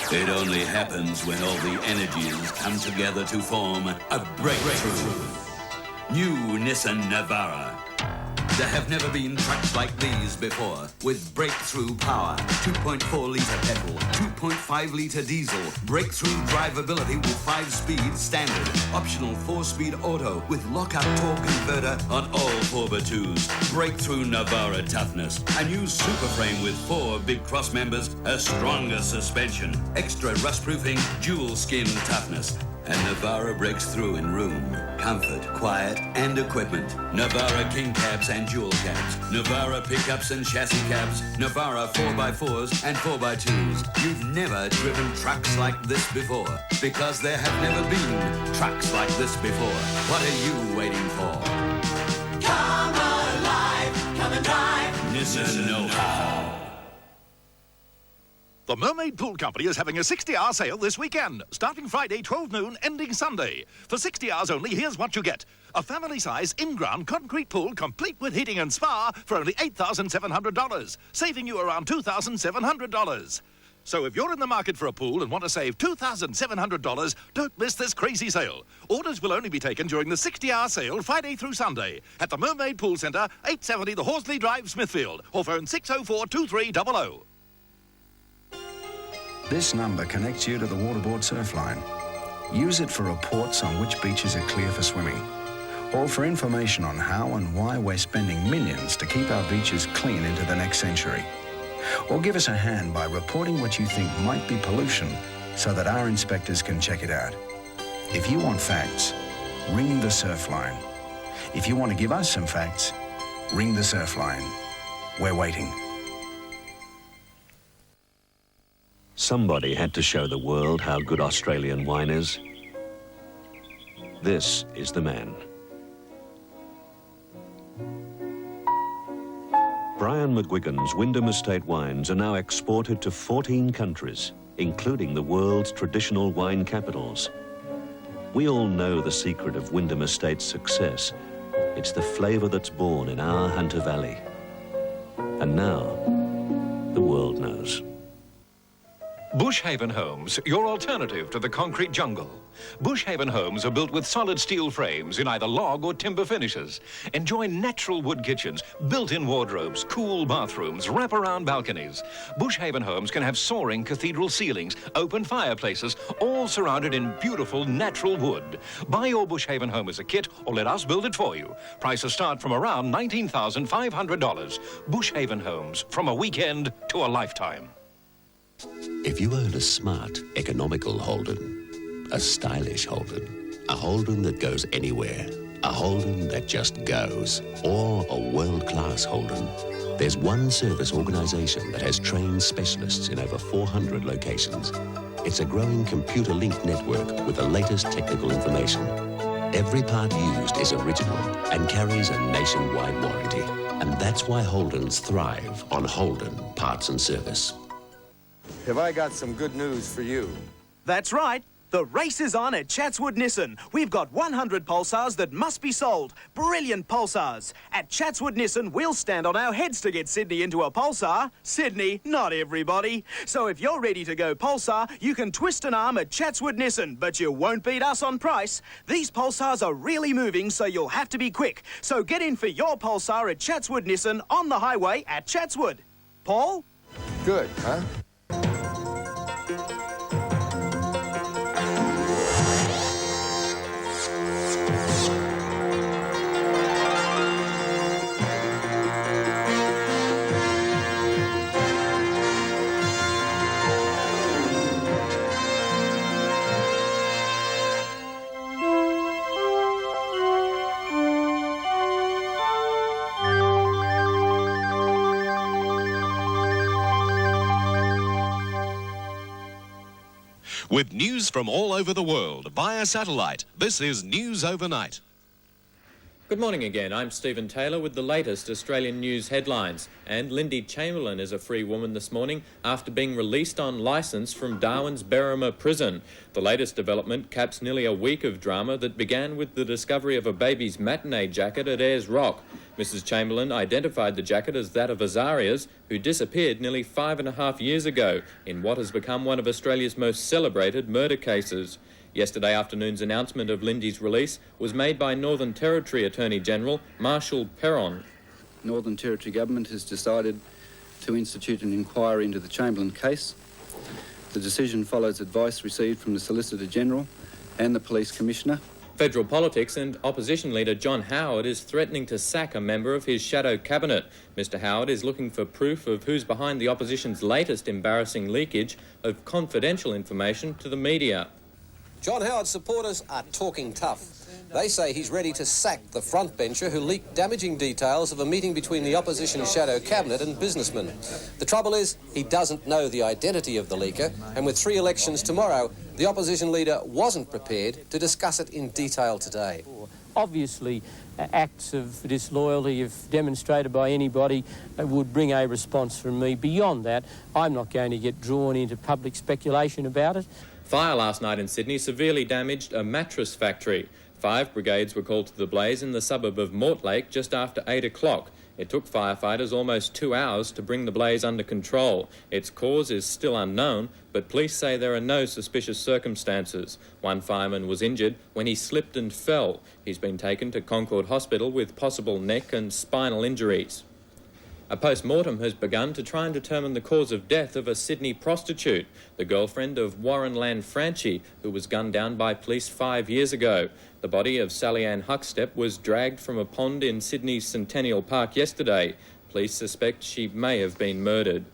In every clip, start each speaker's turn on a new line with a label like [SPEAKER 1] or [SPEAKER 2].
[SPEAKER 1] It only happens when all the energies come together to form a breakthrough. New Nissan Navara. There have never been trucks like these before, with breakthrough power, 2.4-litre petrol, 2.5-litre diesel, breakthrough drivability with 5-speed standard, optional 4-speed auto with lockup torque converter on all 4x2s, breakthrough Navara toughness, a new super frame with 4 big cross members, a stronger suspension, extra rust-proofing, dual skin toughness. And Navara breaks through in room, comfort, quiet, and equipment. Navara king cabs and dual cabs. Navara pickups and chassis cabs. Navara 4x4s and 4x2s. You've never driven trucks like this before, because there have never been trucks like this before. What are you waiting for?
[SPEAKER 2] Come alive, come and drive.
[SPEAKER 1] Nissan know-how.
[SPEAKER 3] The Mermaid Pool Company is having a 60-hour sale this weekend, starting Friday 12 noon, ending Sunday. For 60 hours only, here's what you get. A family-size in-ground concrete pool complete with heating and spa for only $8,700, saving you around $2,700. So if you're in the market for a pool and want to save $2,700, don't miss this crazy sale. Orders will only be taken during the 60-hour sale Friday through Sunday at the Mermaid Pool Centre, 870 the Horsley Drive, Smithfield, or phone 604-2300.
[SPEAKER 4] This number connects you to the Waterboard Surf Line. Use it for reports on which beaches are clear for swimming, or for information on how and why we're spending millions to keep our beaches clean into the next century. Or give us a hand by reporting what you think might be pollution so that our inspectors can check it out. If you want facts, ring the Surf Line. If you want to give us some facts, ring the Surf Line. We're waiting.
[SPEAKER 5] Somebody had to show the world how good Australian wine is. This is the man. Brian McGuigan's Wyndham Estate wines are now exported to 14 countries, including the world's traditional wine capitals. We all know the secret of Wyndham Estate's success. It's the flavour that's born in our Hunter Valley. And now, the world knows.
[SPEAKER 6] Bushhaven Homes, your alternative to the concrete jungle. Bushhaven Homes are built with solid steel frames in either log or timber finishes. Enjoy natural wood kitchens, built-in wardrobes, cool bathrooms, wraparound balconies. Bushhaven Homes can have soaring cathedral ceilings, open fireplaces, all surrounded in beautiful natural wood. Buy your Bushhaven home as a kit or let us build it for you. Prices start from around $19,500. Bushhaven Homes, from a weekend to a lifetime.
[SPEAKER 7] If you own a smart, economical Holden, a stylish Holden, a Holden that goes anywhere, a Holden that just goes, or a world-class Holden, there's one service organization that has trained specialists in over 400 locations. It's a growing computer-linked network with the latest technical information. Every part used is original and carries a nationwide warranty. And that's why Holdens thrive on Holden Parts and Service.
[SPEAKER 8] Have I got some good news for you?
[SPEAKER 9] That's right. The race is on at Chatswood Nissan. We've got 100 Pulsars that must be sold. Brilliant Pulsars. At Chatswood Nissan, we'll stand on our heads to get Sydney into a Pulsar. Sydney, not everybody. So if you're ready to go Pulsar, you can twist an arm at Chatswood Nissan, but you won't beat us on price. These Pulsars are really moving, so you'll have to be quick. So get in for your Pulsar at Chatswood Nissan on the highway at Chatswood. Paul?
[SPEAKER 8] Good, huh?
[SPEAKER 10] With news from all over the world via satellite, this is News Overnight. Good morning again. I'm Stephen Taylor with the latest Australian news headlines. And Lindy Chamberlain is a free woman this morning after being released on licence from Darwin's Berrima prison. The latest development caps nearly a week of drama that began with the discovery of a baby's matinee jacket at Ayers Rock. Mrs Chamberlain identified the jacket as that of Azaria's, who disappeared nearly 5.5 years ago in what has become one of Australia's most celebrated murder cases. Yesterday afternoon's announcement of Lindy's release was made by Northern Territory Attorney-General Marshall Perron.
[SPEAKER 11] Northern Territory Government has decided to institute an inquiry into the Chamberlain case. The decision follows advice received from the Solicitor-General and the Police Commissioner.
[SPEAKER 10] Federal politics and opposition leader John Howard is threatening to sack a member of his shadow cabinet. Mr Howard is looking for proof of who's behind the opposition's latest embarrassing leakage of confidential information to the media.
[SPEAKER 12] John Howard's supporters are talking tough. They say he's ready to sack the frontbencher who leaked damaging details of a meeting between the opposition shadow cabinet and businessmen. The trouble is, he doesn't know the identity of the leaker, and with 3 elections tomorrow, the opposition leader wasn't prepared to discuss it in detail today.
[SPEAKER 13] Obviously, acts of disloyalty, if demonstrated by anybody, would bring a response from me. Beyond that, I'm not going to get drawn into public speculation about it.
[SPEAKER 10] Fire last night in Sydney severely damaged a mattress factory. 5 brigades were called to the blaze in the suburb of Mortlake just after 8 o'clock. It took firefighters almost 2 hours to bring the blaze under control. Its cause is still unknown, but police say there are no suspicious circumstances. One fireman was injured when he slipped and fell. He's been taken to Concord Hospital with possible neck and spinal injuries. A post-mortem has begun to try and determine the cause of death of a Sydney prostitute, the girlfriend of Warren Lanfranchi, who was gunned down by police 5 years ago. The body of Sally Ann Huckstep was dragged from a pond in Sydney's Centennial Park yesterday. Police suspect she may have been murdered.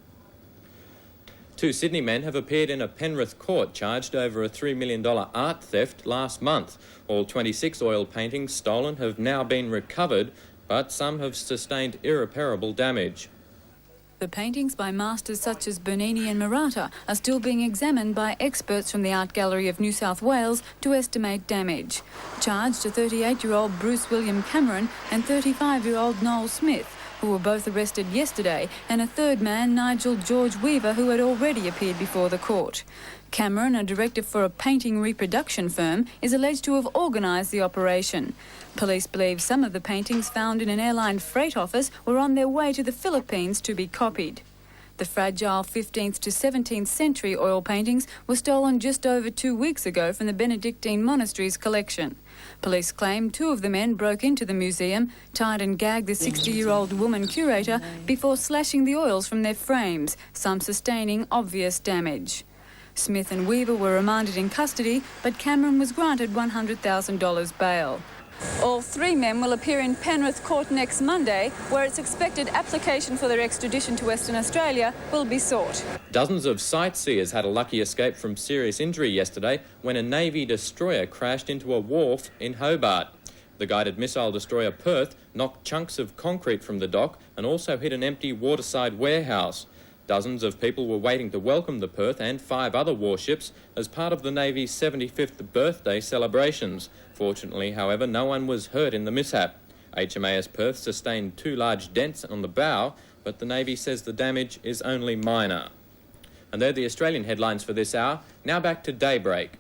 [SPEAKER 10] 2 Sydney men have appeared in a Penrith court charged over a $3 million art theft last month. All 26 oil paintings stolen have now been recovered, but some have sustained irreparable damage.
[SPEAKER 14] The paintings by masters such as Bernini and Murata are still being examined by experts from the Art Gallery of New South Wales to estimate damage. Charged are 38-year-old Bruce William Cameron and 35-year-old Noel Smith, who were both arrested yesterday, and a third man, Nigel George Weaver, who had already appeared before the court. Cameron, a director for a painting reproduction firm, is alleged to have organised the operation. Police believe some of the paintings found in an airline freight office were on their way to the Philippines to be copied. The fragile 15th to 17th century oil paintings were stolen just over 2 weeks ago from the Benedictine Monastery's collection. Police claim 2 of the men broke into the museum, tied and gagged the 60-year-old woman curator before slashing the oils from their frames, some sustaining obvious damage. Smith and Weaver were remanded in custody, but Cameron was granted $100,000 bail. All 3 men will appear in Penrith Court next Monday, where it's expected application for their extradition to Western Australia will be sought.
[SPEAKER 10] Dozens of sightseers had a lucky escape from serious injury yesterday when a Navy destroyer crashed into a wharf in Hobart. The guided missile destroyer Perth knocked chunks of concrete from the dock and also hit an empty waterside warehouse. Dozens of people were waiting to welcome the Perth and 5 other warships as part of the Navy's 75th birthday celebrations. Fortunately, however, no one was hurt in the mishap. HMAS Perth sustained 2 large dents on the bow, but the Navy says the damage is only minor. And they're the Australian headlines for this hour. Now back to Daybreak.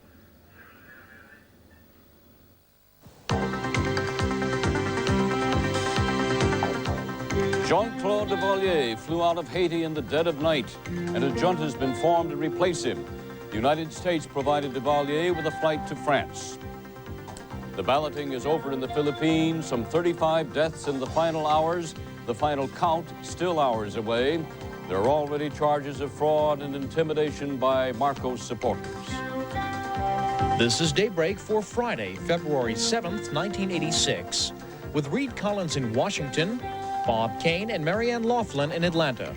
[SPEAKER 15] Jean-Claude Duvalier flew out of Haiti in the dead of night, and a junta has been formed to replace him. The United States provided Duvalier with a flight to France. The balloting is over in the Philippines, some 35 deaths in the final hours. The final count still hours away. There are already charges of fraud and intimidation by Marcos supporters.
[SPEAKER 16] This is Daybreak for Friday, February 7th, 1986. With Reed Collins in Washington, Bob Kane and Marianne Laughlin in Atlanta.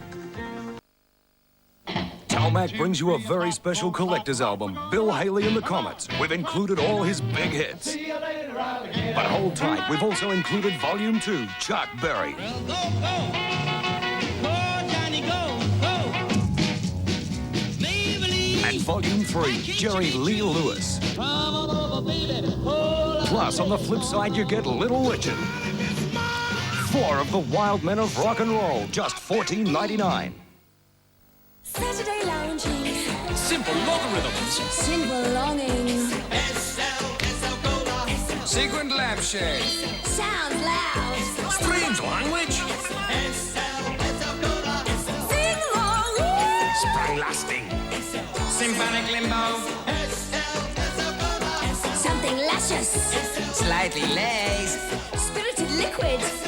[SPEAKER 17] Talmac brings you a very special collector's album, Bill Haley and the Comets. We've included all his big hits. But hold tight, we've also included Volume 2, Chuck Berry. And Volume 3, Jerry Lee Lewis. Plus, on the flip side, you get Little Richard. 4 of the Wild Men of Rock and Roll, just $14.99.
[SPEAKER 2] Saturday lounging.
[SPEAKER 18] Simple logarithms.
[SPEAKER 2] Simple longing.
[SPEAKER 18] Sequent lampshade.
[SPEAKER 2] Sounds loud.
[SPEAKER 18] Strange language.
[SPEAKER 2] Sing along.
[SPEAKER 18] Sprung lasting. Symphonic limbo.
[SPEAKER 2] Something luscious.
[SPEAKER 18] Slightly laced.
[SPEAKER 2] Spirited liquid.